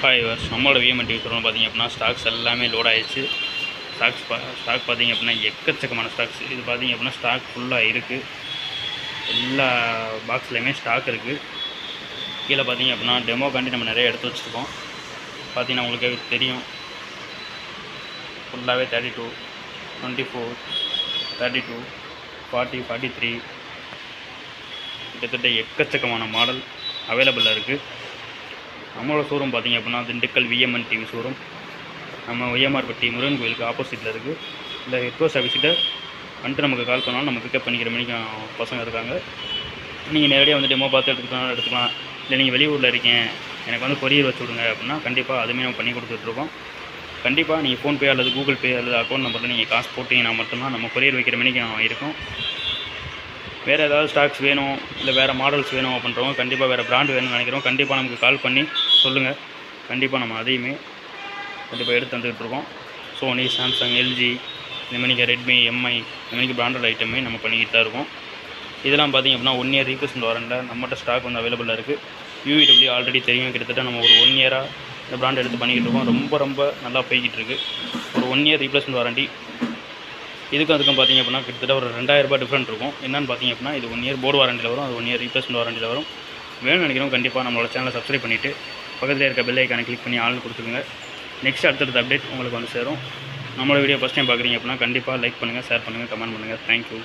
Hi verse நம்மளோட விஎம்என் TV சொல்லணும் பார்த்திங்க அப்படின்னா ஸ்டாக்ஸ் எல்லாமே லோட் ஆகிடுச்சு. ஸ்டாக் பார்த்திங்க அப்படின்னா எக்கச்சக்கமான ஸ்டாக்ஸ். இது பார்த்திங்க அப்படின்னா ஸ்டாக் ஃபுல்லாக இருக்குது. எல்லா பாக்ஸ்லையுமே ஸ்டாக் இருக்குது. கீழே பார்த்திங்க அப்படின்னா டெமோக்காண்டி நம்ம நிறைய எடுத்து வச்சுருக்கோம். பார்த்திங்கன்னா உங்களுக்கு தெரியும், ஃபுல்லாகவே 32, 24, 32, 40, 43 கிட்டத்தட்ட எக்கச்சக்கமான மாடல் அவைலபிளாக இருக்குது. நம்மளோட ஷோரூம் பார்த்திங்க அப்படின்னா திண்டுக்கல் விஎம்என் டிவி ஷோரூம் நம்ம ஒய்எம்ஆர்பட்டி முருகன் கோயிலுக்கு ஆப்போசிட்டில் இருக்குது. இல்லை ஹெட் போஸ்ட் ஆஃபீஸ்கிட்ட வந்துட்டு நமக்கு கால் பண்ணாலும் நம்ம பிக்கப் பண்ணிக்கிற மணிக்கு பசங்க இருக்காங்க. நீங்கள் நேரடியாக வந்து டெமோ பார்த்து எடுத்துக்கலாம். இல்லை நீங்கள் வெளியூரில் இருக்கீங்க, எனக்கு வந்து கொரியர் வச்சு விடுங்க அப்படின்னா கண்டிப்பாக அதுவுமே நம்ம பண்ணி கொடுத்துட்ருக்கோம். கண்டிப்பாக நீங்கள் ஃபோன்பே அல்லது கூகுள் பே அல்லது அக்கௌண்ட் நம்பரில் நீங்கள் காசு போட்டிங்கன்னா மட்டும்தான் நம்ம கொரியர் வைக்கிற மணிக்கு இருக்கும். வேறு ஏதாவது ஸ்டாக்ஸ் வேணும், இல்லை வேறு மாடல்ஸ் வேணும் அப்படின்றவங்க, கண்டிப்பாக வேறு பிராண்ட் வேணும்னு நினைக்கிறோம், கண்டிப்பாக நமக்கு கால் பண்ணி சொல்லுங்கள். கண்டிப்பாக நம்ம அதையுமே கண்டிப்பாக எடுத்து வந்துக்கிட்டுருக்கோம். சோனி, சாம்சங், எல்ஜி, இந்த மாதிரிக்கு ரெட்மி, எம்ஐ, இந்த மாதிரிக்கு பிராண்டட் ஐட்டமே நம்ம பண்ணிக்கிட்டு தான் இருக்கோம். இதெல்லாம் பார்த்திங்க அப்படின்னா 1 இயர் ரீப்ளேஸ்மெண்ட் வாரண்டில் நம்மகிட்ட ஸ்டாக் வந்து அவைலபிளாக இருக்குது. யூஇடபிள்யூ ஆல்ரெடி தெரியும். கிட்டத்தட்ட நம்ம ஒரு 1 இயராக இந்த பிராண்ட் எடுத்து பண்ணிக்கிட்டு இருக்கோம். ரொம்ப நல்லா போய்கிட்டு இருக்குது. ஒரு 1 இயர் ரீப்ளேஸ்மெண்ட் வாரண்டி. அதுக்கும் பார்த்திங்க அப்படின்னா கிட்டத்தட்ட ஒரு 2000 ரூபாய் டிஃப்ரெண்ட் இருக்கும். என்னென்னு பார்த்திங்க அப்படின்னா இது 1 இயர் போர்டு வாரண்டியில் வரும், அது 1 இயர் ரீப்ளேஸ்மெண்ட் வாரண்டியில் வரும். வேணும்னு நினைக்கிறோம், கண்டிப்பாக நம்மளோட சேனலை சப்ஸ்கிரைப் பண்ணிவிட்டு பக்கத்தில் இருக்க பெல் ஐக்கானை கிளிக் பண்ணி ஆள்னு கொடுத்துருங்க. நெக்ஸ்ட் அடுத்தடுத்த அப்டேட் உங்களுக்கு வந்து சேரும். நம்மளோட வீடியோ ஃபஸ்ட் டைம் பார்க்குறீங்க அப்படின்னா கண்டிப்பாக லைக் பண்ணுங்கள், ஷேர் பண்ணுங்கள், கமெண்ட் பண்ணுங்கள். தேங்க்யூ.